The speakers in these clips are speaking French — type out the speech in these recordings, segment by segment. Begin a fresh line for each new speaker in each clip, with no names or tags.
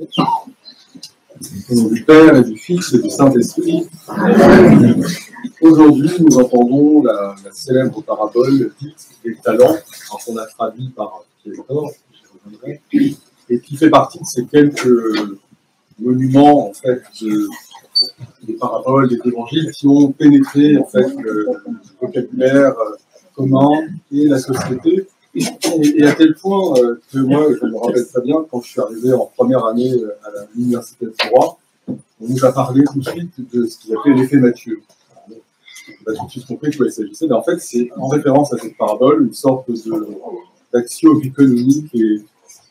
Au nom du Père et du Fils et du Saint-Esprit. Aujourd'hui, nous entendons la célèbre parabole dite des talents, qu'on a traduit par Théodore, j'y reviendrai, et qui fait partie de ces quelques monuments en fait des paraboles, des évangiles qui ont pénétré en fait le vocabulaire commun et la société. Et à tel point que moi, je me rappelle très bien, quand je suis arrivé en première année à l'université de Troyes, on nous a parlé tout de suite de ce qu'ils appelaient l'effet Matthieu. On a tout de suite compris de quoi il s'agissait. Mais en fait, c'est en référence à cette parabole une sorte d'axiome économique et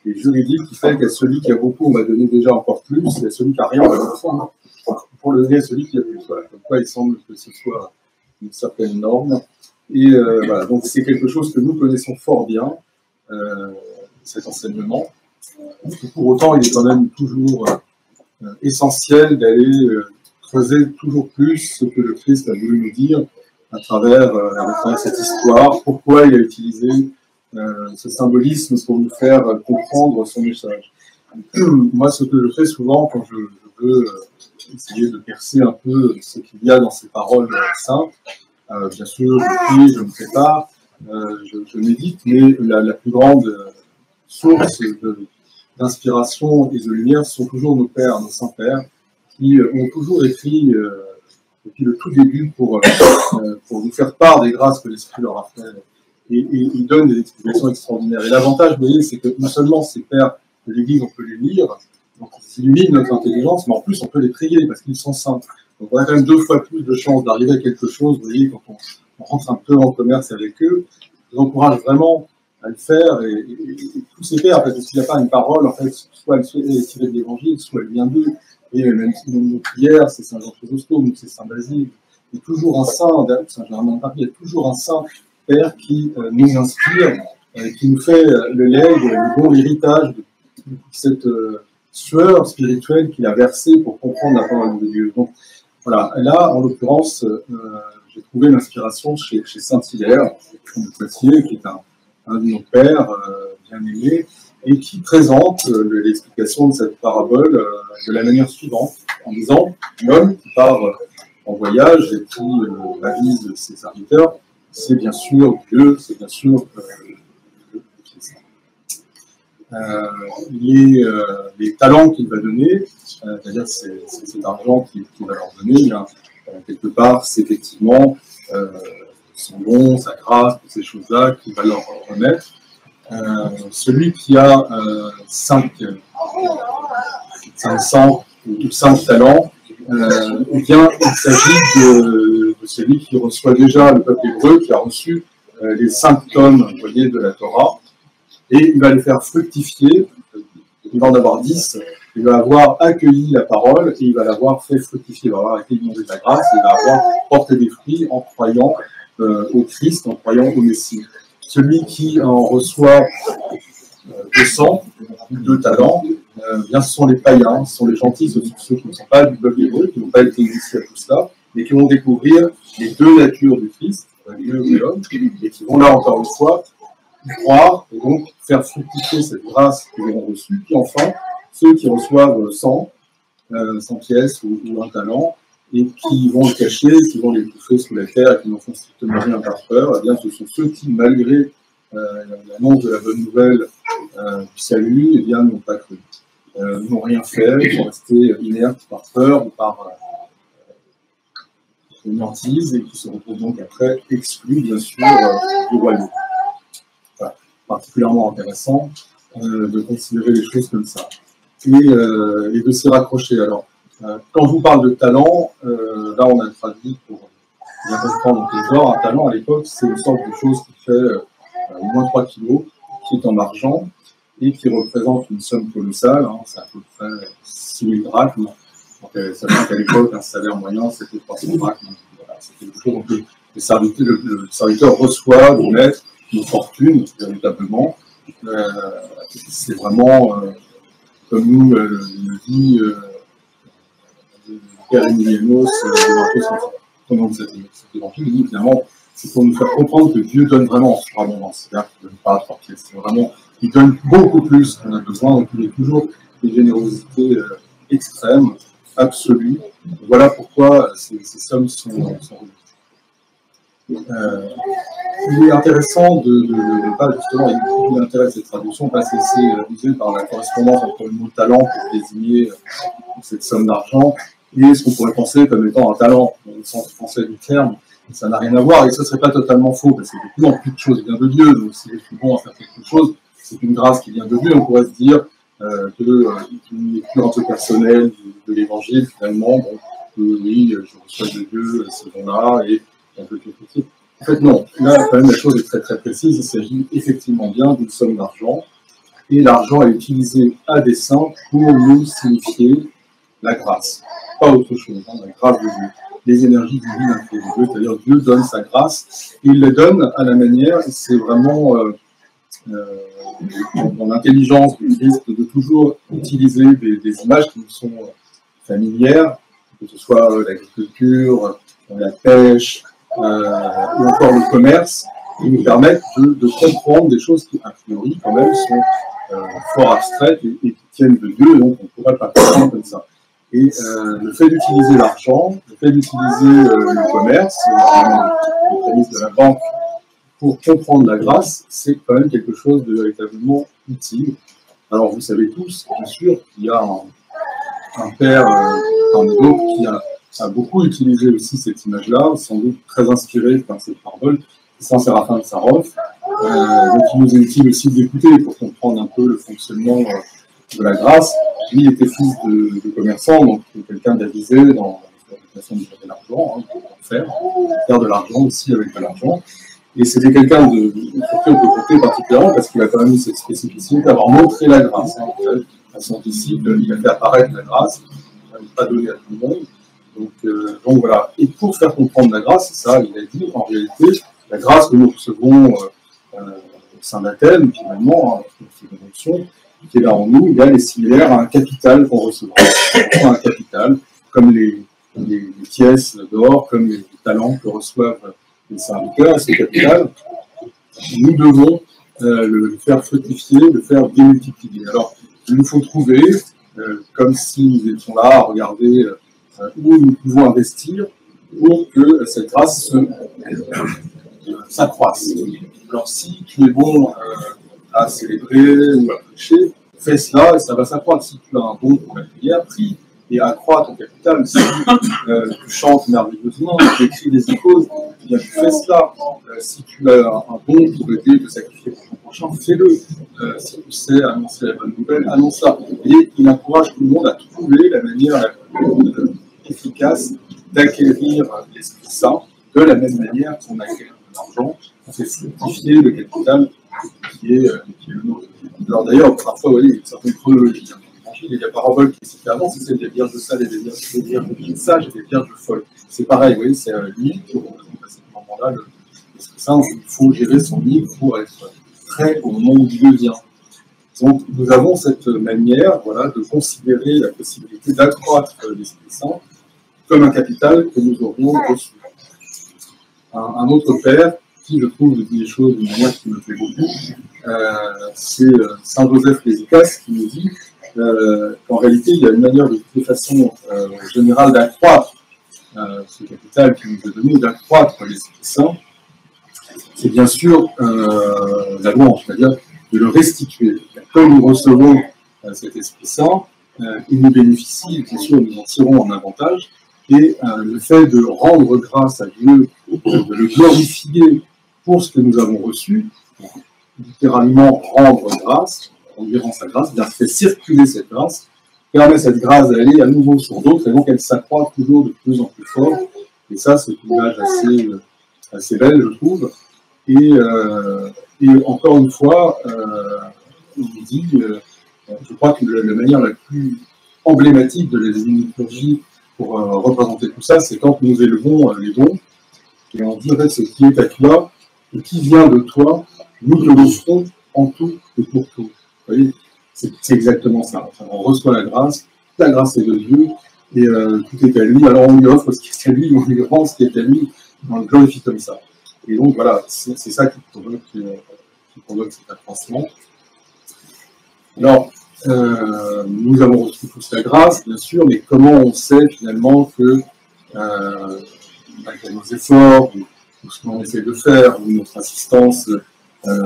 juridique qui fait qu'à celui qui a beaucoup, on va donner déjà encore plus, et à celui qui n'a rien, on va donner pour le donner à celui qui a plus. Voilà. Comme quoi, il semble que ce soit une certaine norme. Et voilà, donc c'est quelque chose que nous connaissons fort bien, cet enseignement. Pour autant, il est quand même toujours essentiel d'aller creuser toujours plus ce que le Christ a voulu nous dire à travers cette histoire, pourquoi il a utilisé ce symbolisme pour nous faire comprendre son message. Moi, ce que je fais souvent quand je veux essayer de percer un peu ce qu'il y a dans ces paroles saintes, bien sûr, je prie, je me prépare, je médite, mais la plus grande source d'inspiration et de lumière sont toujours nos pères, nos saints-pères, qui ont toujours écrit depuis le tout début pour nous faire part des grâces que l'Esprit leur a fait. Et ils donnent des explications extraordinaires. Et l'avantage, vous voyez, c'est que non seulement ces pères de l'Église, on peut les lire, donc ils illuminent notre intelligence, mais en plus on peut les prier parce qu'ils sont saints. Donc on a quand même 2 fois plus de chances d'arriver à quelque chose, vous voyez, quand on rentre un peu en commerce avec eux. Je vous encourage vraiment à le faire, et tous ces pères, parce qu'il n'y a pas une parole, en fait, soit elle est tirée de l'Évangile, soit elle vient d'eux. Et même si nos prières, c'est Saint Jean Chrysostome, c'est Saint Basile, il y a toujours un saint, Saint Germain de Paris, il y a toujours un saint père qui nous inspire, qui nous fait le legs, le bon héritage de cette sueur spirituelle qu'il a versée pour comprendre la parole de Dieu. Donc voilà, là, en l'occurrence, j'ai trouvé l'inspiration chez Saint-Hilaire de Poitiers, qui est un de nos pères bien-aimés, et qui présente l'explication de cette parabole de la manière suivante, en disant l'homme qui part en voyage et qui avise ses serviteurs, c'est bien sûr Dieu, c'est bien sûr le Christ. Les talents qu'il va donner, c'est-à-dire cet argent qu'il va leur donner, quelque part, c'est effectivement son don, sa grâce, toutes ces choses-là qu'il va leur remettre. Celui qui a 500 ou 5 talents, eh bien, il s'agit de celui qui reçoit déjà le peuple hébreu, qui a reçu les 5 tomes, vous voyez, de la Torah, et il va les faire fructifier. Il va en avoir 10. Il va avoir accueilli la parole et il va l'avoir fait fructifier. Il va avoir été inondé de la grâce et il va avoir porté des fruits en croyant au Christ, en croyant au Messie. Celui qui en reçoit 200, 2 talents, bien ce sont les païens, ce sont les gentils, ce sont ceux qui ne sont pas du peuple hébreu, qui n'ont pas été initiés à tout cela, mais qui vont découvrir les 2 natures du Christ, Dieu et l'homme, et qui vont là encore une fois croire et donc faire fructifier cette grâce qu'ils auront reçue. Puis enfin, ceux qui reçoivent 100 pièces ou 1 talent, et qui vont le cacher, qui vont l'étouffer sous la terre, et qui n'en font strictement rien par peur, eh bien, ce sont ceux qui, malgré l'annonce de la bonne nouvelle du salut, eh bien, n'ont pas cru. N'ont rien fait, ils sont restés inertes par peur ou par une hantise, et qui se retrouvent donc après exclus, bien sûr, du royaume. Voilà. Particulièrement intéressant de considérer les choses comme ça. Et de s'y raccrocher. Alors, quand je vous parle de talent, là on a traduit pour bien comprendre en trésor, un talent à l'époque, c'est une sorte de chose qui fait moins 3 kilos, qui est en argent et qui représente une somme colossale, hein, c'est à peu près 6 000 drachmes. Donc, ça veut dire qu'à l'époque, un salaire moyen, c'était 300 drachmes. Voilà, c'était le jour où le serviteur reçoit du maître une fortune, véritablement. C'est vraiment, comme nous le dit Père Emilianos, pendant cet évangile, il dit finalement, c'est pour nous faire comprendre que Dieu donne vraiment en surabondance. C'est-à-dire qu'il ne donne pas à 3 pièces. C'est vraiment, il donne beaucoup plus qu'on a besoin, donc il est toujours des générosités extrêmes, absolues. Voilà pourquoi ces sommes sont reduites. Il est intéressant de ne pas, justement, il y a beaucoup d'intérêt à cette traduction, pas se laisser abuser par la correspondance entre le mot talent pour désigner cette somme d'argent et ce qu'on pourrait penser comme étant un talent, dans le sens français du terme. Ça n'a rien à voir, et ce ne serait pas totalement faux, parce que de plus en plus de choses viennent de Dieu, donc si je suis bon à faire quelque chose, c'est une grâce qui vient de Dieu. On pourrait se dire qu'une lecture personnelle de l'Évangile, finalement, bon, oui, je reçois de Dieu ce don-là, et un peu tout petit. En fait, non. Là, quand même, la chose est très très précise. Il s'agit effectivement bien d'une somme d'argent. Et l'argent est utilisé à dessein pour nous signifier la grâce. Pas autre chose, hein, la grâce de Dieu. Les énergies divines de Dieu, c'est-à-dire Dieu donne sa grâce. Et il la donne à la manière, c'est vraiment dans l'intelligence du Christ, de toujours utiliser des images qui nous sont familières, que ce soit l'agriculture, la pêche, ou encore le commerce, qui nous permettent de comprendre des choses qui, a priori, quand même, sont fort abstraites et qui tiennent de Dieu, donc on ne pourrait pas comprendre comme ça. Et le fait d'utiliser l'argent, le fait d'utiliser le commerce, le mécanisme de la banque, pour comprendre la grâce, c'est quand même quelque chose de véritablement utile. Alors vous savez tous, bien sûr, qu'il y a un père, un autre qui a beaucoup utilisé aussi cette image-là, sans doute très inspiré par cette parole, Saint Séraphin de Sarov. Donc il nous est utile aussi d'écouter pour comprendre un peu le fonctionnement de la grâce. Lui il était fils de commerçant, donc quelqu'un d'avisé dans la façon de gérer l'argent, faire de l'argent aussi avec de l'argent. Et c'était quelqu'un sur qui on peut compter particulièrement parce qu'il a quand même eu cette spécificité d'avoir montré la grâce. À son disciple, il a fait apparaître la grâce, il n'a pas donné à tout le monde. Donc voilà. Et pour faire comprendre la grâce, c'est ça, il a dit en réalité, la grâce que nous recevons au sein d'Athènes, finalement, c'est une fonction qui est là en nous, elle est similaire à un capital qu'on recevra. Un capital, comme les pièces d'or, comme les talents que reçoivent les serviteurs, et ce capital, nous devons le faire fructifier, le faire démultiplier. Alors, il nous faut trouver, comme si nous étions là à regarder où nous pouvons investir pour que cette grâce s'accroisse. Alors, si tu es bon à célébrer ou à prêcher, fais cela et ça va s'accroître. Si tu as un don pour la prière, prie et accroît ton capital. Si tu chantes merveilleusement, tu écris des icônes, eh bien tu fais cela. Si tu as un don pour aider, te sacrifier pour ton prochain, fais-le. Si tu sais annoncer la bonne nouvelle, annonce-la. Et il encourage tout le monde à trouver la manière la plus efficace d'acquérir l'Esprit Saint de la même manière qu'on acquiert de l'argent, on fait fructifier le capital qui est le nôtre. Alors d'ailleurs, parfois, vous voyez, certaines chronologies. Il y a la parabole qui s'était avant, c'est celle des vierges sales et des vierges sages et des vierges folles. C'est pareil, vous voyez, c'est l'huile qui représente à ce moment-là l'Esprit Saint. Il faut gérer son huile pour être prêt au moment où Dieu vient. Donc, nous avons cette manière, voilà, de considérer la possibilité d'accroître l'Esprit Saint comme un capital que nous aurions reçu. Un autre père, qui, je trouve, dit les choses d'une manière qui me plaît beaucoup, c'est Saint Joseph Lézicas qui nous dit qu'en réalité, il y a une manière de façon générale d'accroître ce capital qui nous est donné, d'accroître l'Esprit Saint. C'est bien sûr la louange, c'est-à-dire de le restituer. Comme nous recevons cet Esprit Saint, il nous bénéficie, bien sûr, nous en tirons un avantage, et le fait de rendre grâce à Dieu, de le glorifier pour ce que nous avons reçu, littéralement rendre grâce, en dirant sa grâce, bien fait circuler cette grâce, permet cette grâce d'aller à nouveau sur d'autres, et donc elle s'accroît toujours de plus en plus fort. Et ça, c'est une image assez belle, je trouve. Et encore une fois, on nous dit, je crois que la manière la plus emblématique de la liturgie pour représenter tout ça, c'est quand nous élevons les dons, et on dit, en fait, ce qui est à toi, et qui vient de toi, nous te l'offrons en tout et pour tout. Vous voyez, c'est exactement ça. Enfin, on reçoit la grâce est de Dieu, et tout est à lui, alors on lui offre ce qui est à lui, on lui rend ce qui est à lui, on le glorifie comme ça. Et donc voilà, c'est ça qui provoque cet accroissement. Alors, Nous avons reçu tous la grâce, bien sûr, mais comment on sait finalement que, malgré nos efforts, ou ce qu'on essaie de faire, ou notre assistance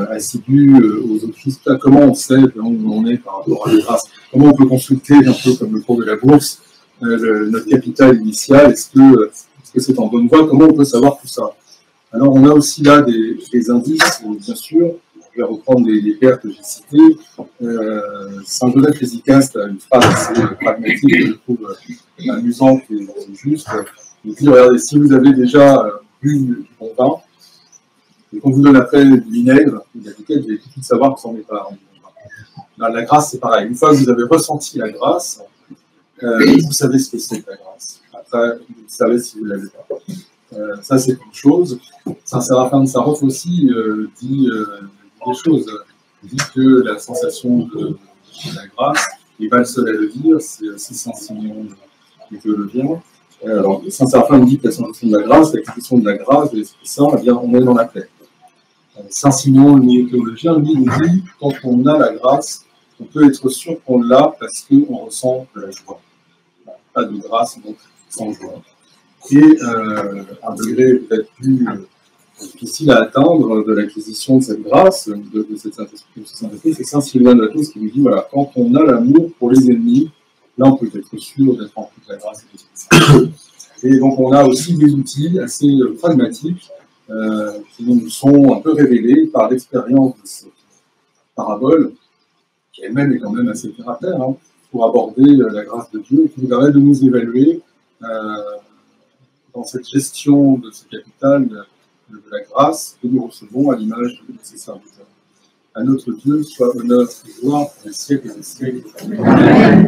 assidue aux offices, comment on sait où on est par rapport à la grâce? Comment on peut consulter, un peu comme le cours de la bourse, notre capital initial? Est-ce que c'est en bonne voie? Comment on peut savoir tout ça? Alors, on a aussi là des indices, bien sûr. Je vais reprendre les pères que j'ai cités. Saint Joseph Hésicaste a une phrase assez pragmatique que je trouve amusante et juste. Il dit, regardez, si vous avez déjà bu du bon vin, et qu'on vous donne après du vinaigre, vous avez tout de suite savoir que ça n'en est pas. Là, la grâce, c'est pareil. Une fois que vous avez ressenti la grâce, vous savez ce que c'est que la grâce. Après, vous savez si vous ne l'avez pas. Ça, c'est une chose. Saint Séraphin de Sarov aussi dit des choses. Il dit que la sensation de la grâce, il n'est pas le seul à le dire, c'est 606 millions de théologiens. Alors, Saint Séraphin nous dit que la sensation de la grâce, l'acquisition de la grâce, de l'Esprit Saint, eh bien, on est dans la paix. Saint Simeon, le théologien, lui, nous dit quand on a la grâce, on peut être sûr qu'on l'a parce qu'on ressent de la joie. Pas de grâce, donc sans joie. Et un degré peut-être plus difficile à atteindre de l'acquisition de cette grâce, de cette Saint-Esprit, c'est Saint Sylvain de la Touse qui nous dit, voilà, quand on a l'amour pour les ennemis, là on peut être sûr d'être rempli de la grâce et de l'Esprit. Et donc on a aussi des outils assez pragmatiques qui nous sont un peu révélés par l'expérience de cette parabole, qui elle-même est quand même assez terre à terre, hein, pour aborder la grâce de Dieu, et qui nous permet de nous évaluer dans cette gestion de ce capital de la grâce que nous recevons à l'image de ses serviteurs. À notre Dieu soit honneur et gloire pour les siècles et les siècles. Amen.